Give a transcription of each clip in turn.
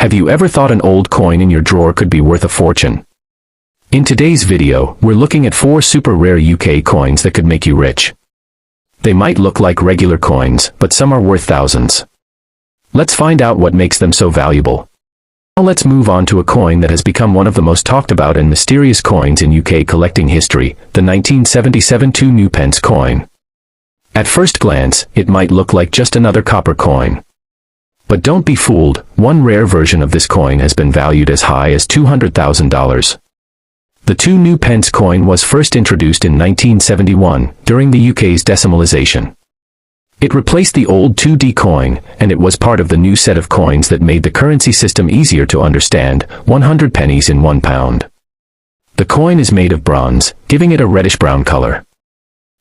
Have you ever thought an old coin in your drawer could be worth a fortune? In today's video, we're looking at 4 super rare UK coins that could make you rich. They might look like regular coins, but some are worth thousands. Let's find out what makes them so valuable. Now let's move on to a coin that has become one of the most talked about and mysterious coins in UK collecting history, the 1977 2 Pence coin. At first glance, it might look like just another copper coin. But don't be fooled, one rare version of this coin has been valued as high as $200,000. The 2 Pence coin was first introduced in 1971, during the UK's decimalisation. It replaced the old 2D coin, and it was part of the new set of coins that made the currency system easier to understand, 100 pennies in £1. The coin is made of bronze, giving it a reddish-brown color.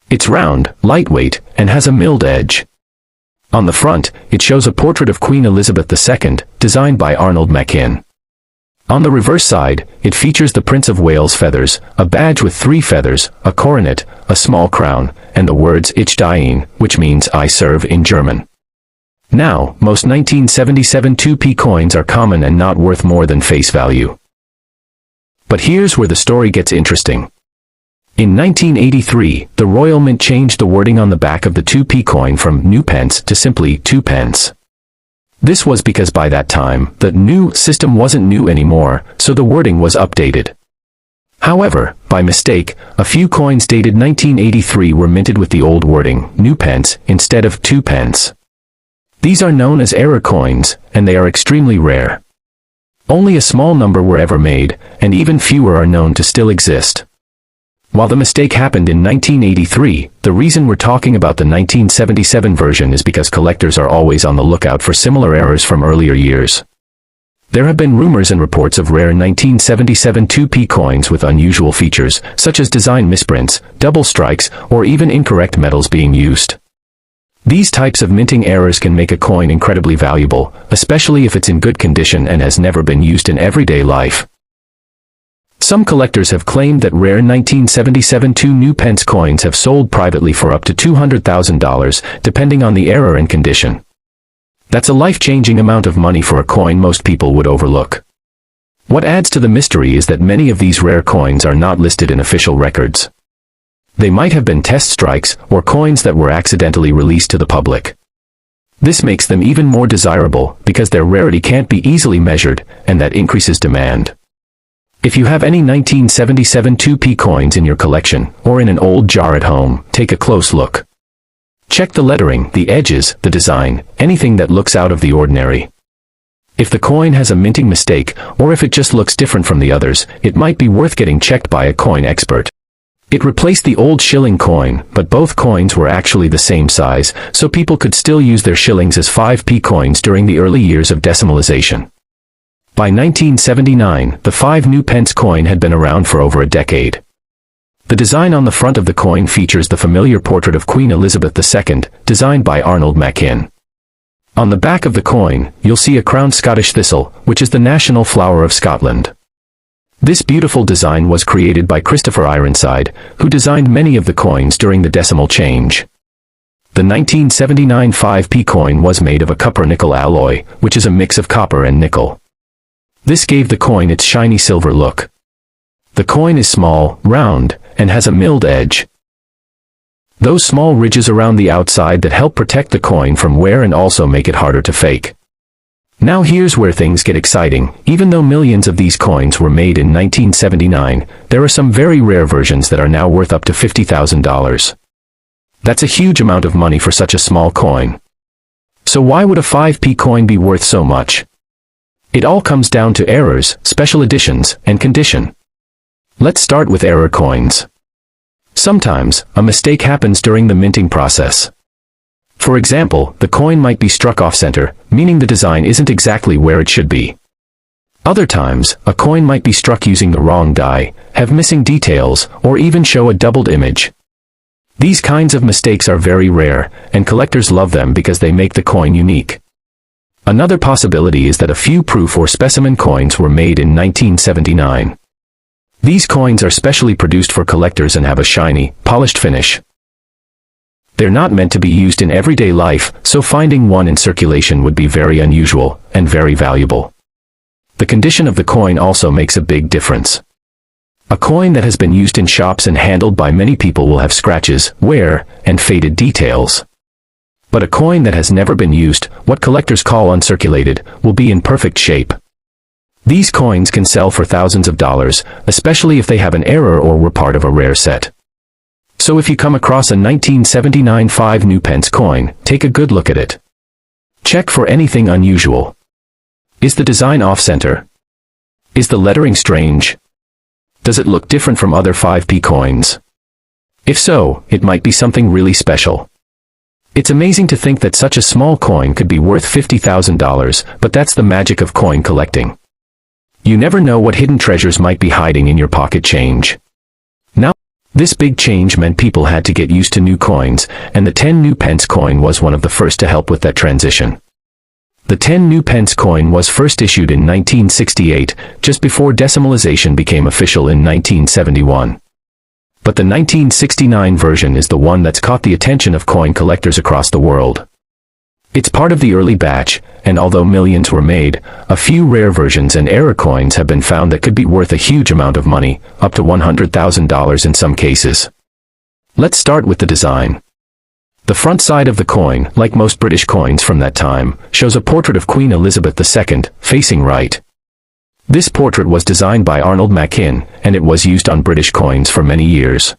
It's round, lightweight, and has a milled edge. On the front, it shows a portrait of Queen Elizabeth II, designed by Arnold Machin. On the reverse side, it features the Prince of Wales feathers, a badge with 3 feathers, a coronet, a small crown, and the words Ich diene, which means I serve in German. Now, most 1977 2p coins are common and not worth more than face value. But here's where the story gets interesting. In 1983, the Royal Mint changed the wording on the back of the 2p coin from new pence to simply 2 pence. This was because by that time, the new system wasn't new anymore, so the wording was updated. However, by mistake, a few coins dated 1983 were minted with the old wording, new pence, instead of 2 pence. These are known as error coins, and they are extremely rare. Only a small number were ever made, and even fewer are known to still exist. While the mistake happened in 1983, the reason we're talking about the 1977 version is because collectors are always on the lookout for similar errors from earlier years. There have been rumors and reports of rare 1977 2p coins with unusual features, such as design misprints, double strikes, or even incorrect metals being used. These types of minting errors can make a coin incredibly valuable, especially if it's in good condition and has never been used in everyday life. Some collectors have claimed that rare 1977 2 Pence coins have sold privately for up to $200,000, depending on the error and condition. That's a life-changing amount of money for a coin most people would overlook. What adds to the mystery is that many of these rare coins are not listed in official records. They might have been test strikes, or coins that were accidentally released to the public. This makes them even more desirable, because their rarity can't be easily measured, and that increases demand. If you have any 1977 2p coins in your collection, or in an old jar at home, take a close look. Check the lettering, the edges, the design, anything that looks out of the ordinary. If the coin has a minting mistake, or if it just looks different from the others, it might be worth getting checked by a coin expert. It replaced the old shilling coin, but both coins were actually the same size, so people could still use their shillings as 5p coins during the early years of decimalisation. By 1979, the 5 Pence coin had been around for over a decade. The design on the front of the coin features the familiar portrait of Queen Elizabeth II, designed by Arnold Machin. On the back of the coin, you'll see a crowned Scottish thistle, which is the national flower of Scotland. This beautiful design was created by Christopher Ironside, who designed many of the coins during the decimal change. The 1979 5p coin was made of a copper-nickel alloy, which is a mix of copper and nickel. This gave the coin its shiny silver look. The coin is small, round, and has a milled edge. Those small ridges around the outside that help protect the coin from wear and also make it harder to fake. Now here's where things get exciting. Even though millions of these coins were made in 1979, there are some very rare versions that are now worth up to $50,000. That's a huge amount of money for such a small coin. So why would a 5p coin be worth so much? It all comes down to errors, special editions, and condition. Let's start with error coins. Sometimes, a mistake happens during the minting process. For example, the coin might be struck off-center, meaning the design isn't exactly where it should be. Other times, a coin might be struck using the wrong die, have missing details, or even show a doubled image. These kinds of mistakes are very rare, and collectors love them because they make the coin unique. Another possibility is that a few proof or specimen coins were made in 1979. These coins are specially produced for collectors and have a shiny, polished finish. They're not meant to be used in everyday life, so finding one in circulation would be very unusual, and very valuable. The condition of the coin also makes a big difference. A coin that has been used in shops and handled by many people will have scratches, wear, and faded details. But a coin that has never been used, what collectors call uncirculated, will be in perfect shape. These coins can sell for thousands of dollars, especially if they have an error or were part of a rare set. So if you come across a 1979 5 new Pence coin, take a good look at it. Check for anything unusual. Is the design off-center? Is the lettering strange? Does it look different from other 5p coins? If so, it might be something really special. It's amazing to think that such a small coin could be worth $50,000, but that's the magic of coin collecting. You never know what hidden treasures might be hiding in your pocket change. Now, this big change meant people had to get used to new coins, and the 10 new Pence coin was one of the first to help with that transition. The 10 new Pence coin was first issued in 1968, just before decimalization became official in 1971. But the 1969 version is the one that's caught the attention of coin collectors across the world. It's part of the early batch, and although millions were made, a few rare versions and error coins have been found that could be worth a huge amount of money, up to $100,000 in some cases. Let's start with the design. The front side of the coin, like most British coins from that time, shows a portrait of Queen Elizabeth II, facing right. This portrait was designed by Arnold Machin, and it was used on British coins for many years.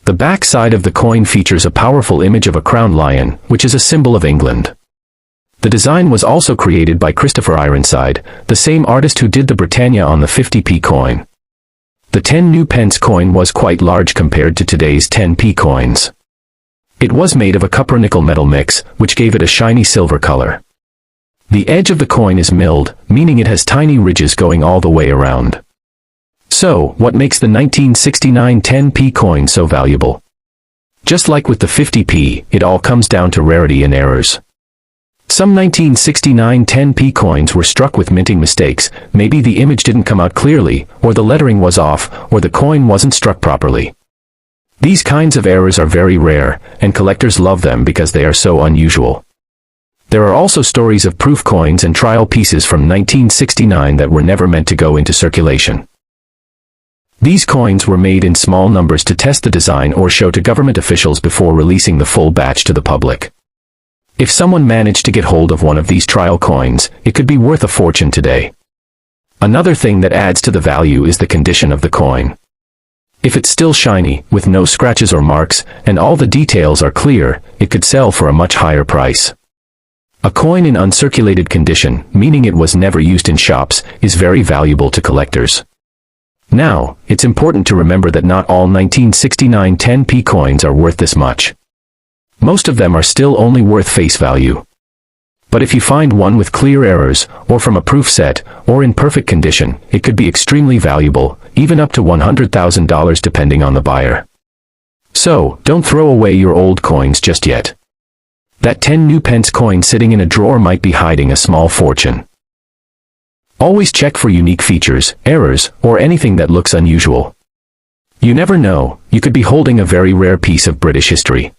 The back side of the coin features a powerful image of a crowned lion, which is a symbol of England. The design was also created by Christopher Ironside, the same artist who did the Britannia on the 50p coin. The 10 new Pence coin was quite large compared to today's 10p coins. It was made of a copper-nickel metal mix, which gave it a shiny silver color. The edge of the coin is milled, meaning it has tiny ridges going all the way around. So, what makes the 1969 10p coin so valuable? Just like with the 50p, it all comes down to rarity and errors. Some 1969 10p coins were struck with minting mistakes, maybe the image didn't come out clearly, or the lettering was off, or the coin wasn't struck properly. These kinds of errors are very rare, and collectors love them because they are so unusual. There are also stories of proof coins and trial pieces from 1969 that were never meant to go into circulation. These coins were made in small numbers to test the design or show to government officials before releasing the full batch to the public. If someone managed to get hold of one of these trial coins, it could be worth a fortune today. Another thing that adds to the value is the condition of the coin. If it's still shiny, with no scratches or marks, and all the details are clear, it could sell for a much higher price. A coin in uncirculated condition, meaning it was never used in shops, is very valuable to collectors. Now, it's important to remember that not all 1969 10p coins are worth this much. Most of them are still only worth face value. But if you find one with clear errors, or from a proof set, or in perfect condition, it could be extremely valuable, even up to $100,000 depending on the buyer. So, don't throw away your old coins just yet. That 10 new Pence coin sitting in a drawer might be hiding a small fortune. Always check for unique features, errors, or anything that looks unusual. You never know, you could be holding a very rare piece of British history.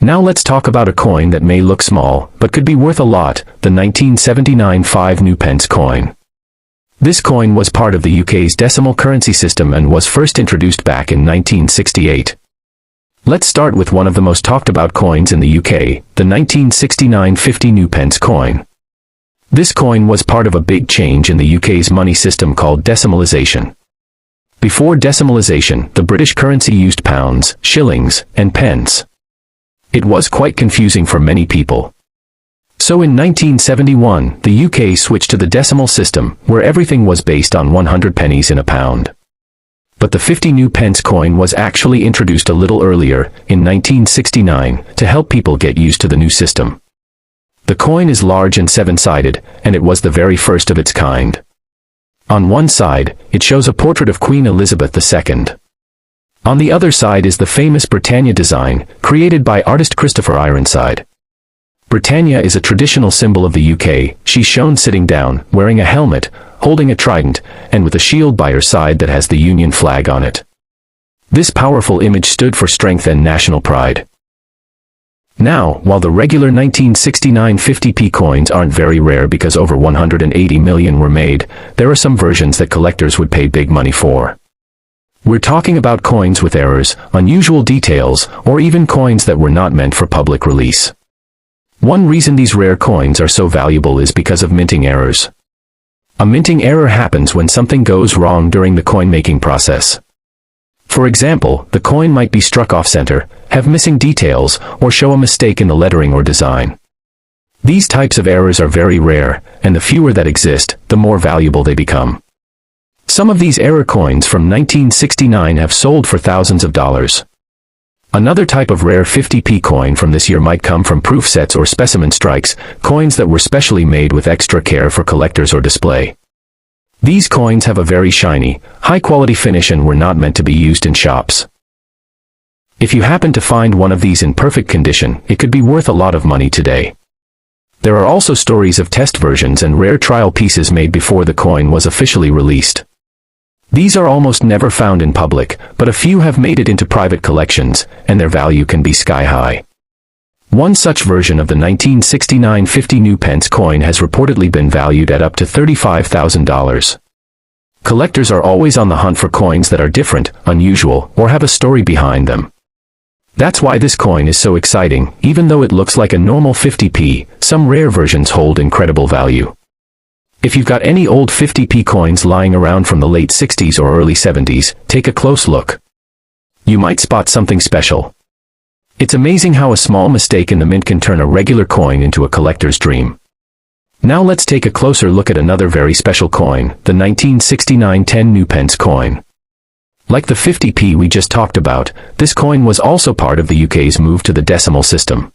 Now let's talk about a coin that may look small, but could be worth a lot, the 1979 5 new Pence coin. This coin was part of the UK's decimal currency system and was first introduced back in 1968. Let's start with one of the most talked about coins in the UK, the 1969 50 new Pence coin. This coin was part of a big change in the UK's money system called decimalisation. Before decimalisation, the British currency used pounds, shillings, and pence. It was quite confusing for many people. So in 1971, the UK switched to the decimal system, where everything was based on 100 pennies in a pound. But the 50 new Pence coin was actually introduced a little earlier, in 1969, to help people get used to the new system. The coin is large and seven-sided, and it was the very first of its kind. On one side, it shows a portrait of Queen Elizabeth II. On the other side is the famous Britannia design, created by artist Christopher Ironside. Britannia is a traditional symbol of the UK. She's shown sitting down, wearing a helmet, holding a trident, and with a shield by her side that has the Union flag on it. This powerful image stood for strength and national pride. Now, while the regular 1969 50p coins aren't very rare because over 180 million were made, there are some versions that collectors would pay big money for. We're talking about coins with errors, unusual details, or even coins that were not meant for public release. One reason these rare coins are so valuable is because of minting errors. A minting error happens when something goes wrong during the coin-making process. For example, the coin might be struck off-center, have missing details, or show a mistake in the lettering or design. These types of errors are very rare, and the fewer that exist, the more valuable they become. Some of these error coins from 1969 have sold for thousands of dollars. Another type of rare 50p coin from this year might come from proof sets or specimen strikes, coins that were specially made with extra care for collectors or display. These coins have a very shiny, high-quality finish and were not meant to be used in shops. If you happen to find one of these in perfect condition, it could be worth a lot of money today. There are also stories of test versions and rare trial pieces made before the coin was officially released. These are almost never found in public, but a few have made it into private collections, and their value can be sky-high. One such version of the 1969 50 new Pence coin has reportedly been valued at up to $35,000. Collectors are always on the hunt for coins that are different, unusual, or have a story behind them. That's why this coin is so exciting. Even though it looks like a normal 50p, some rare versions hold incredible value. If you've got any old 50p coins lying around from the late 60s or early 70s, take a close look. You might spot something special. It's amazing how a small mistake in the mint can turn a regular coin into a collector's dream. Now let's take a closer look at another very special coin, the 1969 10 new Pence coin. Like the 50p we just talked about, this coin was also part of the UK's move to the decimal system.